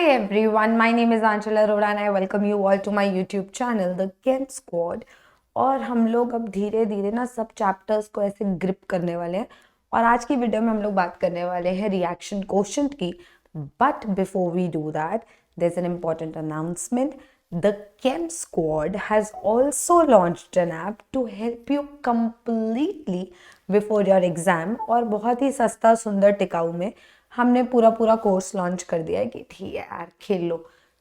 everyone, my name is Anshul Arora and I welcome you all to my YouTube channel, The Chem Squad। और हम लोग अब धीरे धीरे ना सब चैप्टर्स को ऐसे ग्रिप करने वाले हैं और आज की वीडियो में हम लोग बात करने वाले हैं रिएक्शन कोशेंट की। But before we do that, there's an important announcement. The Chem Squad has also launched an app to help you completely before your exam और बहुत ही सस्ता सुंदर टिकाऊ में हमने पूरा कोर्स लॉन्च कर दिया है कि ठीक है यार खेल लो।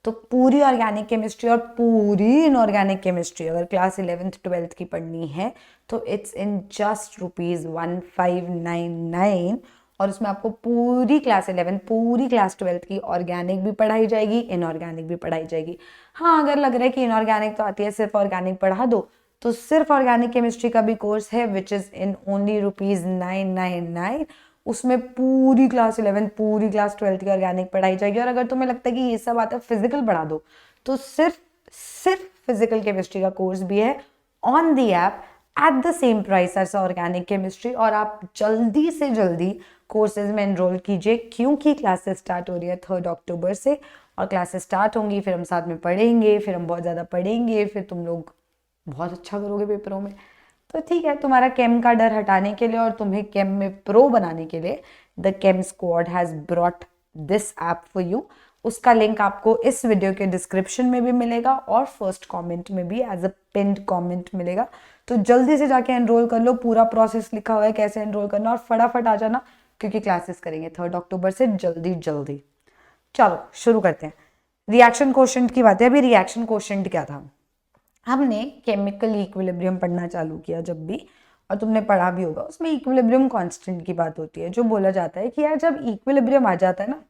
तो पूरी ऑर्गेनिक केमिस्ट्री और पूरी इनऑर्गेनिक केमिस्ट्री अगर क्लास 11th-12th की पढ़नी है तो इट्स इन जस्ट ₹1599 और उसमें आपको पूरी क्लास 11 पूरी क्लास 12th की ऑर्गेनिक भी पढ़ाई जाएगी, इनऑर्गेनिक भी पढ़ाई जाएगी। हाँ, अगर लग रहा है कि इनऑर्गेनिक तो आती है, सिर्फ ऑर्गेनिक पढ़ा दो, तो सिर्फ ऑर्गेनिक केमिस्ट्री का भी कोर्स है विच इज़ इन ओनली ₹999। उसमें पूरी क्लास 11 पूरी क्लास 12th की ऑर्गेनिक पढ़ाई जाएगी। और अगर तुम्हें लगता है कि ये सब आता है फिजिकल पढ़ा दो, तो सिर्फ फिजिकल केमिस्ट्री का कोर्स भी है on the app at the same price as organic chemistry. और आप जल्दी से जल्दी कोर्सेज में एनरोल कीजिए क्योंकि क्लासेस स्टार्ट हो रही है 3 अक्टूबर से और क्लासेस स्टार्ट होंगी, फिर हम साथ में पढ़ेंगे, फिर हम बहुत ज़्यादा पढ़ेंगे, फिर तुम लोग बहुत अच्छा करोगे पेपरों में। तो ठीक है, तुम्हारा केम का डर हटाने के लिए और तुम्हें केम में प्रो बनाने के लिए the came squad has brought this app for you. उसका लिंक आपको इस वीडियो के डिस्क्रिप्शन में भी मिलेगा और फर्स्ट कमेंट में भी एज अ पिन्ड कमेंट मिलेगा। तो जल्दी से जाके एनरोल कर लो, पूरा प्रोसेस लिखा हुआ है कैसे एनरोल करना, और फटाफट आ जाना क्योंकि क्लासेस करेंगे 3 अक्टूबर से जल्दी। चलो शुरू करते हैं। रिएक्शन कोशेंट की बात है। अभी रिएक्शन कोशेंट क्या था, हमने केमिकल इक्विलिब्रियम पढ़ना चालू किया जब भी, और तुमने पढ़ा भी होगा, उसमें इक्विलिब्रियम कांस्टेंट की बात होती है। जो बोला जाता है कि यार जब इक्विलिब्रियम आ जाता है ना,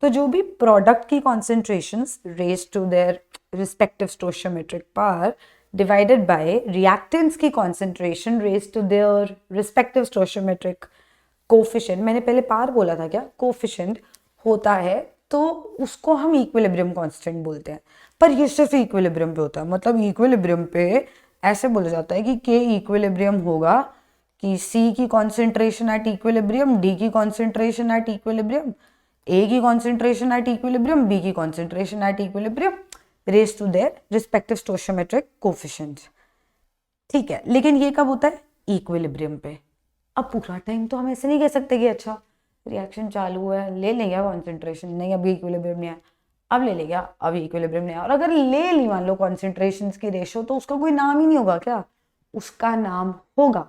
तो जो भी प्रोडक्ट की concentrations raise to their respective stoichiometric power divided by reactants की concentration raise to their respective stoichiometric coefficient, मैंने पहले पार बोला था क्या, कोफिशिएंट होता है, तो उसको हम इक्विलिब्रियम कांस्टेंट बोलते हैं। पर ये सिर्फ इक्विलिब्रियम पे होता है, मतलब इक्विलिब्रियम पे ऐसे बोला जाता है कि के इक्विलिब्रियम होगा कि सी की कॉन्सेंट्रेशन एट इक्विलिब्रियम, डी की कॉन्सेंट्रेशन एट इक्विलिब्रियम, ए की कॉन्सेंट्रेशन एट इक्विलिब्रियम, बी की concentration at equilibrium raise to their respective stoichiometric coefficient. ठीक है, लेकिन ये कब होता है, इक्विलिब्रियम पे। अब पूरा टाइम तो हम ऐसे नहीं कह सकते कि अच्छा रिएक्शन चालू है, ले लेंगे कॉन्सेंट्रेशन, नहीं अभी इक्विलिब्रियम नहीं है, अब ले लेगा, अभी इक्विलिब्रियम नहीं है। और अगर ले ली मान लो कॉन्सेंट्रेशंस की रेशो, तो उसका कोई नाम ही नहीं होगा क्या, उसका नाम होगा,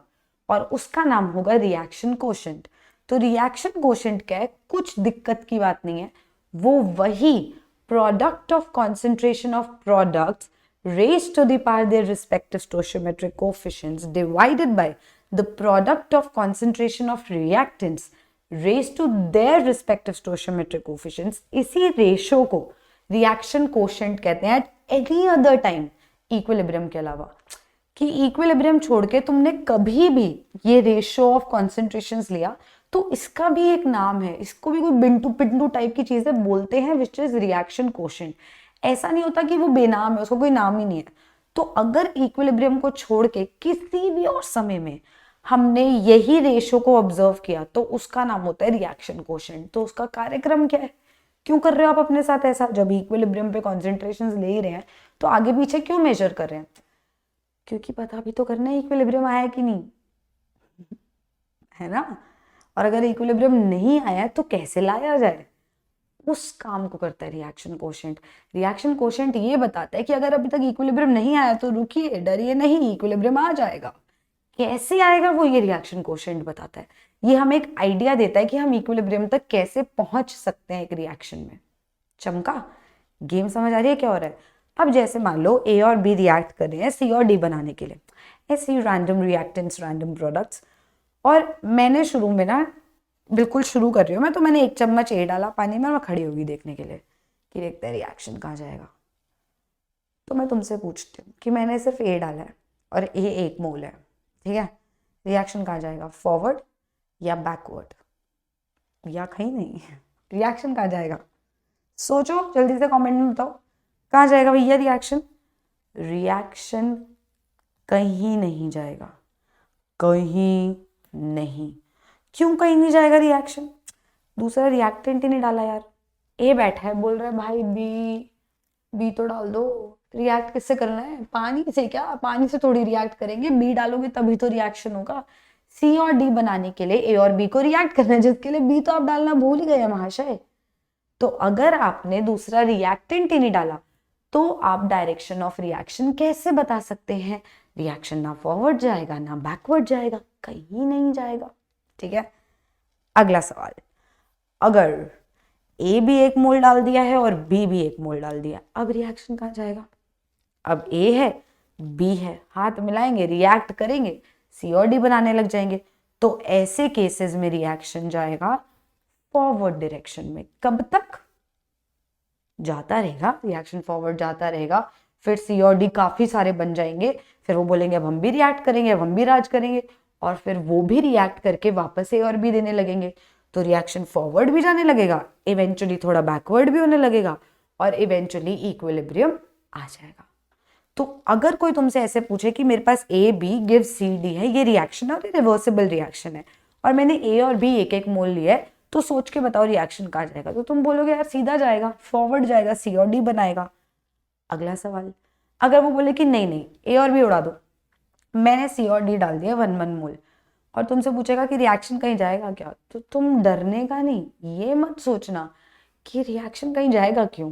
और उसका नाम होगा रिएक्शन कोशेंट। तो रिएक्शन कोशेंट क्या है, कुछ दिक्कत की बात नहीं है, वो वही product of concentration of products raised to the power their respective stoichiometric coefficients divided by the product of concentration of reactants raised to their respective stoichiometric coefficients। इसी रेशो को रिएक्शन कोशेंट कहते हैं eight any other time equilibrium के अलावा। कि equilibrium छोड़ के तुमने कभी भी ये रेशो ऑफ कॉन्सेंट्रेशंस लिया तो इसका भी एक नाम है, इसको भी कोई बिंटू पिंटू टाइप की चीजें बोलते हैं विच इज रिएक्शन कोशेंट। ऐसा नहीं होता कि वो बेनाम है, उसका कोई नाम ही नहीं है। तो अगर इक्विलिब्रियम को छोड़ के किसी भी और समय में हमने यही रेशो को ऑब्जर्व किया तो उसका नाम होता है रिएक्शन कोशेंट। तो उसका कार्यक्रम क्या है, क्यों कर रहे हो आप अपने साथ ऐसा, जब इक्विलिब्रियम पे कॉन्सेंट्रेशंस ले ही रहे हैं तो आगे पीछे क्यों मेजर कर रहे हैं, क्योंकि पता भी तो करना है इक्विलिब्रियम आया है कि नहीं, है ना। और अगर इक्विलिब्रियम नहीं आया तो कैसे लाया जाए, उस काम को करता है रिएक्शन कोशेंट। रिएक्शन कोशेंट ये बताता है कि अगर अभी तक इक्विलिब्रियम नहीं आया तो रुकिए, डरिए नहीं, इक्विलिब्रियम आ जाएगा। कैसे आएगा वो ये रिएक्शन कोशेंट बताता है। ये हमें एक आइडिया देता है कि हम इक्विलिब्रियम तक कैसे पहुंच सकते हैं एक रिएक्शन में। चमका, गेम समझ आ रही है क्या हो रहा है। अब जैसे मान लो ए और बी रिएक्ट कर रहे हैं सी और डी बनाने के लिए, ऐसे रैंडम रिएक्टेंट्स रैंडम प्रोडक्ट्स, और मैंने शुरू में ना, बिल्कुल शुरू कर रही हूँ मैं, तो मैंने 1 चम्मच ए डाला पानी में और मैं खड़ी होगी देखने के लिए कि देखते हैं रिएक्शन कहाँ जाएगा। तो मैं तुमसे पूछती हूँ कि मैंने सिर्फ ए डाला है और ए 1 मोल है, ठीक है, रिएक्शन कहाँ जाएगा, फॉरवर्ड या बैकवर्ड, या कहीं नहीं, रिएक्शन कहाँ जाएगा, सोचो जल्दी से कमेंट में बताओ कहाँ जाएगा भैया रिएक्शन। रिएक्शन कहीं नहीं जाएगा, कहीं नहीं। क्यों कहीं नहीं जाएगा रिएक्शन, दूसरा रिएक्टेंट ही नहीं डाला यार, ए बैठा है बोल रहा है भाई बी तो डाल दो। रिएक्ट किससे करना है? पानी से। क्या पानी से थोड़ी रिएक्ट करेंगे, बी डालोगे तभी तो रिएक्शन होगा। सी और डी बनाने के लिए ए और बी को रिएक्ट करना है, जिसके लिए बी तो आप डालना भूल ही गए महाशय। तो अगर आपने दूसरा रिएक्टेंट ही नहीं डाला तो आप डायरेक्शन ऑफ रिएक्शन कैसे बता सकते हैं? रिएक्शन ना फॉरवर्ड जाएगा ना बैकवर्ड जाएगा, कहीं नहीं जाएगा। ठीक है, अगला सवाल। अगर ए भी 1 मोल डाल दिया है और बी भी 1 मोल डाल दिया, अब रिएक्शन कहाँ जाएगा? अब ए है बी है, हाथ मिलाएंगे रिएक्ट करेंगे, सी और डी बनाने लग जाएंगे। तो ऐसे केसेस में रिएक्शन जाएगा फॉरवर्ड डायरेक्शन में। कब तक जाता रहेगा? रिएक्शन फॉरवर्ड जाता रहेगा, फिर सी और डी काफी सारे बन जाएंगे, फिर वो बोलेंगे अब हम भी रिएक्ट करेंगे, अब हम भी राज करेंगे, और फिर वो भी रिएक्ट करके वापस ए और बी देने लगेंगे। तो रिएक्शन फॉरवर्ड भी जाने लगेगा, इवेंचुअली थोड़ा बैकवर्ड भी होने लगेगा, और इवेंचुअली इक्विलिब्रियम आ जाएगा। तो अगर कोई तुमसे ऐसे पूछे कि मेरे पास A B give C D है, ये रिएक्शन है और ये रिवर्सिबल रिएक्शन है, और मैंने ए और बी 1-1 मोल लिया है, तो सोच के बताओ रिएक्शन कहाँ जाएगा? तो तुम बोलोगे यार सीधा जाएगा, फॉरवर्ड जाएगा, सी और डी बनाएगा। अगला सवाल, अगर वो बोले कि नहीं नहीं ए और बी उड़ा दो, मैंने सी और डी डाल दिया 1-1 मोल, और तुमसे पूछेगा कि रिएक्शन कहीं जाएगा क्या, तो तुम डरने का नहीं, ये मत सोचना कि रिएक्शन कहीं जाएगा क्यों।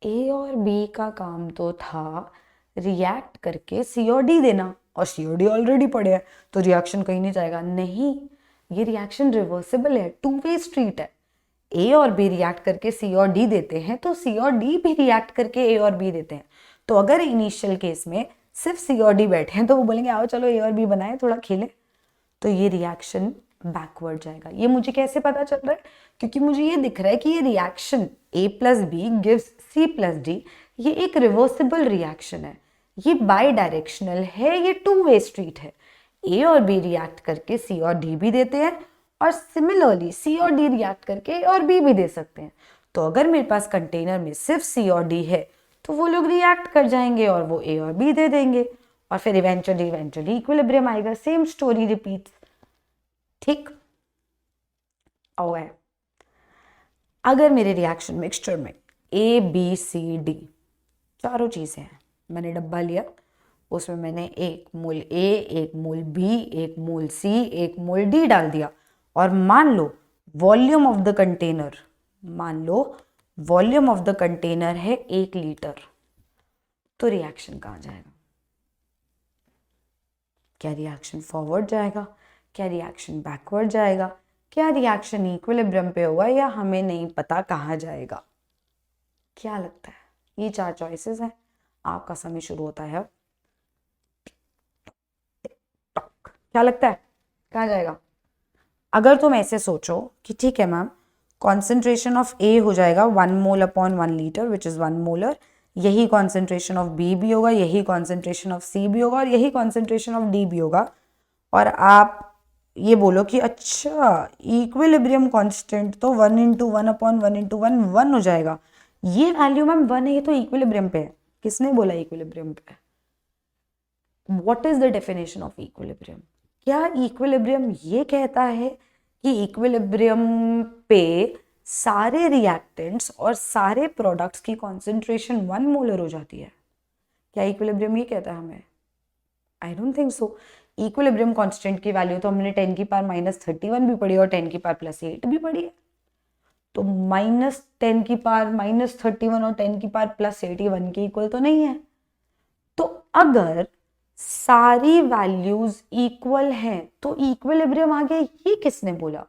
ए और बी का काम तो था रिएक्ट करके सी और डी देना, और सी और डी ऑलरेडी पड़े हैं, तो रिएक्शन कहीं नहीं जाएगा। नहीं, ये रिएक्शन रिवर्सिबल है, 2 वे स्ट्रीट है। ए और बी रिएक्ट करके सी और डी देते हैं, तो सी और डी भी रिएक्ट करके ए और बी देते हैं। तो अगर इनिशियल केस में सिर्फ सी और डी बैठे हैं, तो वो बोलेंगे आओ चलो ए और बी बनाए, थोड़ा खेलें, तो ये रिएक्शन बैकवर्ड जाएगा। ये मुझे कैसे पता चल रहा है? क्योंकि मुझे ये दिख रहा है कि ये reaction A plus B gives C plus D, ये एक रिवर्सिबल रिएक्शन है, ये बाई डायरेक्शनल है, ये 2 वे स्ट्रीट है। ए और बी रिएक्ट करके सी और डी भी देते हैं, और सिमिलरली सी और डी रिएक्ट करके ए और बी भी दे सकते हैं। तो अगर मेरे पास कंटेनर में सिर्फ सी और डी है, तो वो लोग रिएक्ट कर जाएंगे और वो ए और बी दे देंगे, और फिर इवेंचुअली इक्विलिब्रियम आएगा, सेम स्टोरी रिपीट्स। ठीक और है, अगर मेरे रिएक्शन मिक्सचर में ए बी सी डी चारों चीजें हैं, मैंने डब्बा लिया, उसमें मैंने 1 मोल ए, 1 मोल बी, 1 मोल सी, 1 मोल डी डाल दिया, और मान लो वॉल्यूम ऑफ द कंटेनर, मान लो वॉल्यूम ऑफ द कंटेनर है 1 लीटर, तो रिएक्शन कहाँ जाएगा? क्या रिएक्शन फॉरवर्ड जाएगा? क्या रिएक्शन बैकवर्ड जाएगा? क्या रिएक्शन इक्विलिब्रियम पे होगा, या हमें नहीं पता कहाँ जाएगा? क्या लगता है? ये 4 चॉइसेस हैं, आपका समय शुरू होता है अब। क्या लगता है कहाँ जाएगा? अगर तुम ऐसे सोचो कि ठीक है मैम, कॉन्सेंट्रेशन ऑफ ए हो जाएगा 1 mole upon 1 litre which is 1 molar, यही कॉन्सेंट्रेशन ऑफ बी भी होगा, यही कॉन्सेंट्रेशन ऑफ सी भी होगा, और यही कॉन्सेंट्रेशन ऑफ डी भी होगा, और आप ये बोलो कि अच्छा इक्विलिब्रियम कांस्टेंट तो 1 × 1 अपॉन 1 × 1 1 हो जाएगा, ये वैल्यू मैम 1 है, ये तो इक्विलिब्रियम पे है। किसने बोला इक्विलिब्रियम पे? What is the definition of equilibrium? क्या इक्विलिब्रियम ये कहता है कि इक्विलिब्रियम पे सारे रिएक्टेंट्स और सारे प्रोडक्ट्स की कॉन्सेंट्रेशन 1 मोलर हो जाती है? क्या इक्विलिब्रियम ये कहता है हमें? I don't think so. Equilibrium constant की वैल्यू तो हमने 10 की पावर -31 भी पढ़ी और 10 की पावर +8 भी पढ़ी है, तो -10 की पावर -31 और 10 की पावर +81 के इक्वल तो नहीं है। तो अगर सारी वैल्यूज इक्वल हैं तो इक्विलिब्रियम आ गया, ये किसने बोला?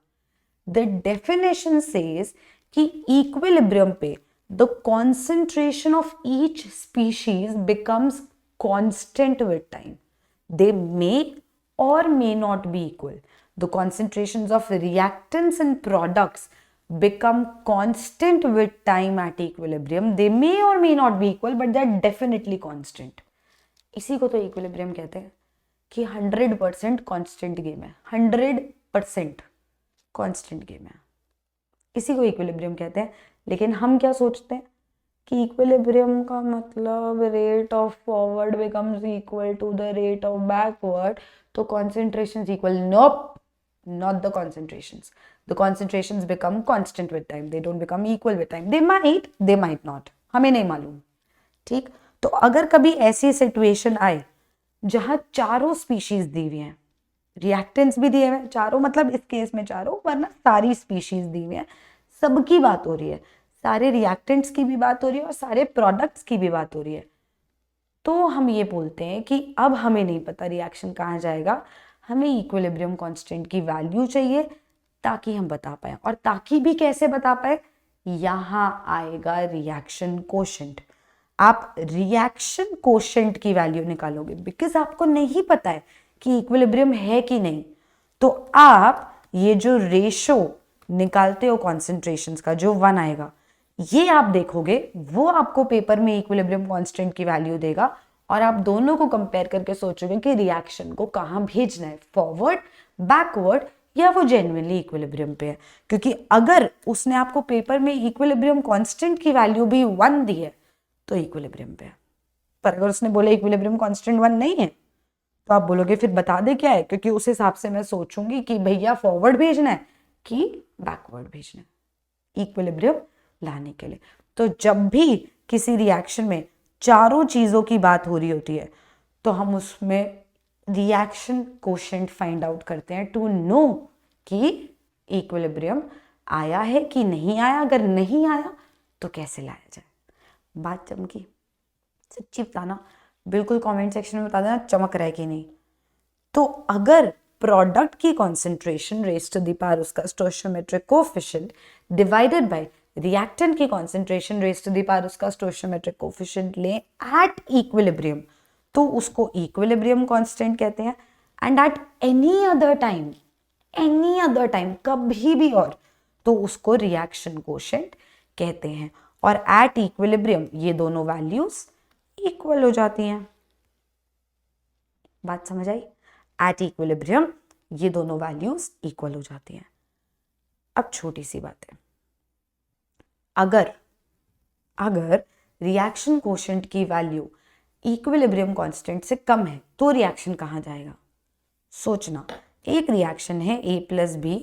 द डेफिनेशन सेज कि इक्विलिब्रियम पे the concentration of each species becomes constant with time. They may or may not be equal. The concentrations of reactants and products become constant with time at equilibrium. They may or may not be equal, but they are definitely constant. इसी को तो equilibrium कहते हैं कि 100% constant game है, 100% constant game है, इसी को equilibrium कहते हैं. लेकिन हम क्या सोचते हैं कि इक्विलिब्रियम का मतलब rate of forward becomes equal to the rate of backward, तो concentration equal. Nope, not the concentrations. the concentrations become constant with time, they don't become equal with time, they might not, हमें नहीं मालूम। ठीक, तो अगर कभी ऐसी situation आए जहां चारों स्पीशीज दी हुई हैं, रिएक्टेंट्स भी दिए हुए हैं चारों, मतलब इस केस में चारों, वरना सारी स्पीशीज दी हुई हैं, सबकी बात हो रही है, सारे रिएक्टेंट्स की भी बात हो रही है और सारे प्रोडक्ट्स की भी बात हो रही है, तो हम ये बोलते हैं कि अब हमें नहीं पता रिएक्शन कहाँ जाएगा, हमें इक्विलिब्रियम कांस्टेंट की वैल्यू चाहिए ताकि हम बता पाए। और ताकि भी कैसे बता पाए, यहां आएगा रिएक्शन कोशेंट। आप रिएक्शन कोशेंट की वैल्यू निकालोगे, बिकॉज आपको नहीं पता है कि इक्विलिब्रियम है कि नहीं, तो आप ये जो रेशो निकालते हो कॉन्सेंट्रेशंस का, जो 1 आएगा, ये आप देखोगे, वो आपको पेपर में इक्विलिब्रियम कांस्टेंट की वैल्यू देगा, और आप दोनों को कंपेयर करके सोचोगे कि रिएक्शन को कहाँ भेजना है, फॉरवर्ड, बैकवर्ड, या वो जेन्युइनली इक्विलिब्रियम पे है। क्योंकि अगर उसने आपको पेपर में इक्विलिब्रियम कांस्टेंट की वैल्यू भी 1 दी है तो इक्विलिब्रियम पे है, पर अगर उसने बोला इक्विलिब्रियम कांस्टेंट 1 नहीं है तो आप बोलोगे फिर बता दे क्या है, क्योंकि उस हिसाब से मैं सोचूंगी कि भैया फॉरवर्ड भेजना है कि बैकवर्ड भेजना है इक्विलिब्रियम लाने के लिए। तो जब भी किसी रिएक्शन में चारों चीजों की बात हो रही होती है तो हम उसमें रिएक्शन कोशेंट फाइंड आउट करते हैं टू नो कि इक्विलिब्रियम आया है कि नहीं आया, अगर नहीं आया तो कैसे लाया जाए। बात चमकी? सच्ची बताना, बिल्कुल कमेंट सेक्शन में बता देना चमक रहा है कि नहीं। तो अगर प्रोडक्ट की concentration raised to the power उसका stoichiometric coefficient divided by reactant की concentration raised to the power उसका स्टोइचियोमेट्रिक कोएफिशिएंट ले एट इक्विलिब्रियम, तो उसको इक्विलिब्रियम कांस्टेंट कहते हैं। And at any other time कभी भी और, तो उसको रिएक्शन कोशेंट कहते हैं। और एट इक्विलिब्रियम ये दोनों वैल्यूज इक्वल हो जाती हैं। बात समझ आई? एट इक्विलिब्रियम ये दोनों वैल्यूज इक्वल हो जाती हैं। अब छोटी सी बात है, अगर रिएक्शन कोशेंट की वैल्यू इक्विलिब्रियम कांस्टेंट से कम है तो रिएक्शन कहाँ जाएगा? सोचना, एक रिएक्शन है A + B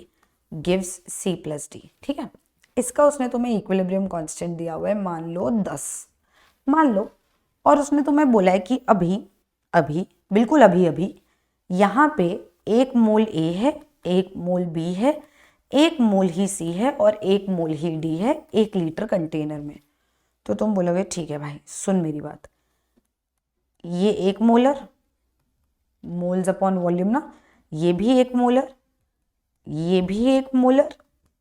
gives C + D, ठीक है, इसका उसने तुम्हें इक्विलिब्रियम कांस्टेंट दिया हुआ है, मान लो 10, मान लो, और उसने तुम्हें बोला है कि बिल्कुल अभी यहाँ पे 1 मोल A है, 1 मोल B है, 1 मोल ही C है और 1 मोल ही D है 1 लीटर कंटेनर में। तो तुम बोलोगे ठीक है भाई सुन मेरी बात, ये 1 मोलर, मोल्स अपॉन वॉल्यूम ना, ये भी 1 मोलर, ये भी 1 मोलर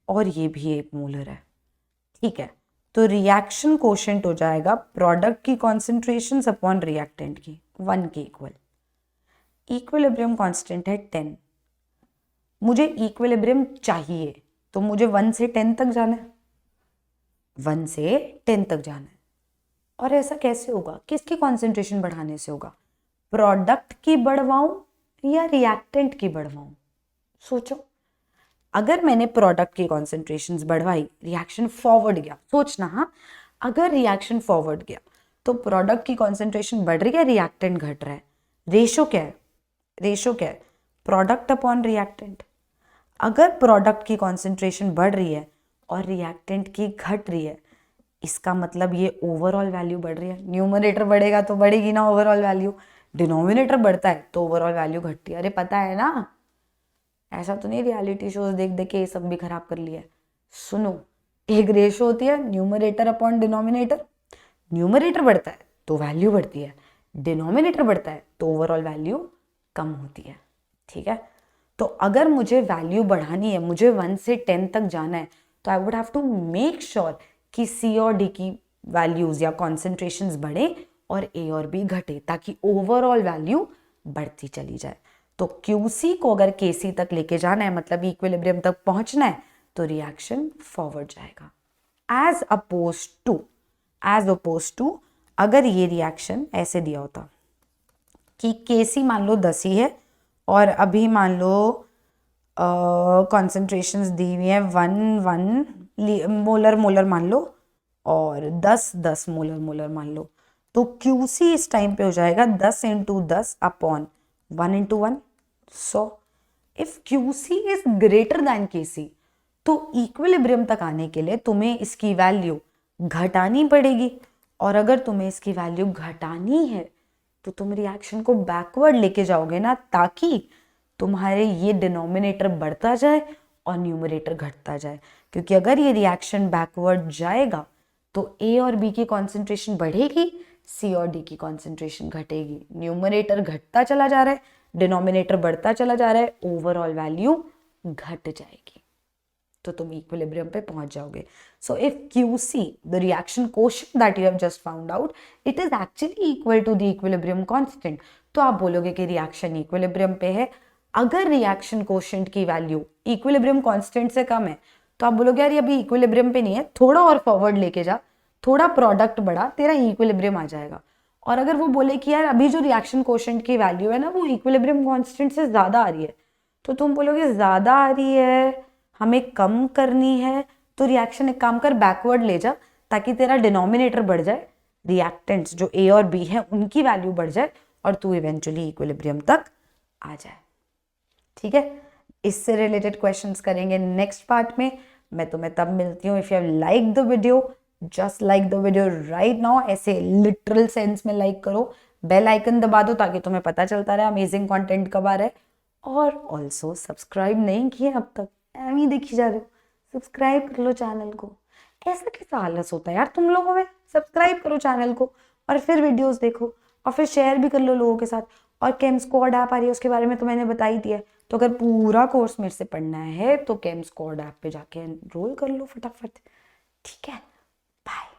और ये भी 1 मोलर है, ठीक है। तो रिएक्शन कोशेंट हो जाएगा प्रोडक्ट की कॉन्सेंट्रेशन अपॉन रिएक्टेंट की 1 के इक्वल। इक्विलिब्रियम कांस्टेंट है 10, मुझे इक्विलिब्रियम चाहिए तो मुझे 1 से 10 तक जाना है, 1 से 10 तक जाना है। और ऐसा कैसे होगा? किसकी कॉन्सेंट्रेशन बढ़ाने से होगा? प्रोडक्ट की बढ़वाऊं या रिएक्टेंट की बढ़वाऊं? सोचो, अगर मैंने प्रोडक्ट की कॉन्सेंट्रेशंस बढ़वाई, रिएक्शन फॉरवर्ड गया, सोचना, हाँ, अगर रिएक्शन फॉरवर्ड गया तो प्रोडक्ट की कॉन्सेंट्रेशन बढ़ रही है, रिएक्टेंट घट रहा है, रेशो क्या है? Product upon reactant. अगर प्रोडक्ट की कॉन्सेंट्रेशन बढ़ रही है और रिएक्टेंट की घट रही है, इसका मतलब ये ओवरऑल वैल्यू बढ़ रही है। न्यूमरेटर बढ़ेगा तो बढ़ेगी ना ओवरऑल वैल्यू, डिनोमिनेटर बढ़ता है तो ओवरऑल वैल्यू घटती है। अरे पता है ना, ऐसा तो नहीं रियलिटी शोज देख देख के ये सब भी खराब कर लिया है। सुनो, एक रेशो होती है न्यूमरेटर अपॉन डिनोमिनेटर, न्यूमरेटर बढ़ता है तो वैल्यू बढ़ती है, डिनोमिनेटर बढ़ता है तो ओवरऑल वैल्यू कम होती है, ठीक है। तो अगर मुझे वैल्यू बढ़ानी है, मुझे 1 से 10 तक जाना है, तो I would have to make sure कि C और D की वैल्यूज या कॉन्सेंट्रेशंस बढ़े और A और B घटे, ताकि ओवरऑल वैल्यू बढ़ती चली जाए। तो QC को अगर KC तक लेके जाना है, मतलब इक्विलिब्रियम तक पहुंचना है, तो रिएक्शन फॉरवर्ड जाएगा। एज अपोज टू अगर ये रिएक्शन ऐसे दिया होता कि KC मान लो 10 ही है और अभी मान लो कॉन्सेंट्रेशंस दी हुई है 1 मोलर मान लो और 10 मोलर मान लो, तो QC इस टाइम पे हो जाएगा 10 × 10 upon 1 × 1। So if QC is greater than KC, तो इक्विलिब्रियम तक आने के लिए तुम्हें इसकी वैल्यू घटानी पड़ेगी, और अगर तुम्हें इसकी वैल्यू घटानी है तो तुम रिएक्शन को बैकवर्ड लेके जाओगे ना, ताकि तुम्हारे ये डिनोमिनेटर बढ़ता जाए और न्यूमरेटर घटता जाए। क्योंकि अगर ये रिएक्शन बैकवर्ड जाएगा तो ए और बी की कॉन्सेंट्रेशन बढ़ेगी, सी और डी की कॉन्सेंट्रेशन घटेगी। न्यूमरेटर घटता चला जा रहा है, डिनोमिनेटर बढ़ता चला जा रहा है, ओवरऑल वैल्यू घट जाएगी, तो तुम इक्विलिब्रियम पे पहुंच जाओगे। So if QC, the reaction quotient that you have just found out, it is actually equal to the equilibrium constant, तो आप बोलोगे कि रिएक्शन इक्विलिब्रियम पे है। अगर रिएक्शन कोशेंट की वैल्यू इक्विलिब्रियम कांस्टेंट से कम है तो आप बोलोगे यार ये अभी इक्विलिब्रियम पे नहीं है, थोड़ा और फॉरवर्ड लेके जा, थोड़ा प्रोडक्ट बढ़ा, तेरा इक्विलिब्रियम आ जाएगा। और अगर वो बोले कि यार अभी जो रिएक्शन कोशेंट की वैल्यू है ना वो इक्विलिब्रियम कांस्टेंट से ज्यादा आ रही है, तो तुम बोलोगे ज्यादा आ रही है, हमें कम करनी है, तो रिएक्शन एक काम कर बैकवर्ड ले जा, ताकि तेरा डिनोमिनेटर बढ़ जाए, रिएक्टेंट्स जो ए और बी है उनकी वैल्यू बढ़ जाए और तू इवेंचुअली इक्विलिब्रियम तक आ जाए। ठीक है, इससे रिलेटेड क्वेश्चंस करेंगे नेक्स्ट पार्ट में। मैं तुम्हें तब मिलती हूँ। If you have like the video, just like the video right now, ऐसे लिटरल सेंस में लाइक करो, बेल आइकन दबा दो ताकि तुम्हें पता चलता रहे अमेजिंग कंटेंट कब आ रहा है। और ऑल्सो सब्सक्राइब नहीं किए अब तक, एम ही देखी जा रहे हो, सब्सक्राइब कर लो चैनल को। ऐसा कैसा आलस होता है यार तुम लोगों में, सब्सक्राइब करो चैनल को और फिर वीडियोस देखो और फिर शेयर भी कर लो लोगों के साथ। और केम स्क्वाड ऐप आ रही है, उसके बारे में तो मैंने बता ही दिया है। तो अगर पूरा कोर्स मेरे से पढ़ना है तो केम स्क्वाड ऐप पे जाके एनरोल कर लो फटाफट। ठीक है, बाय।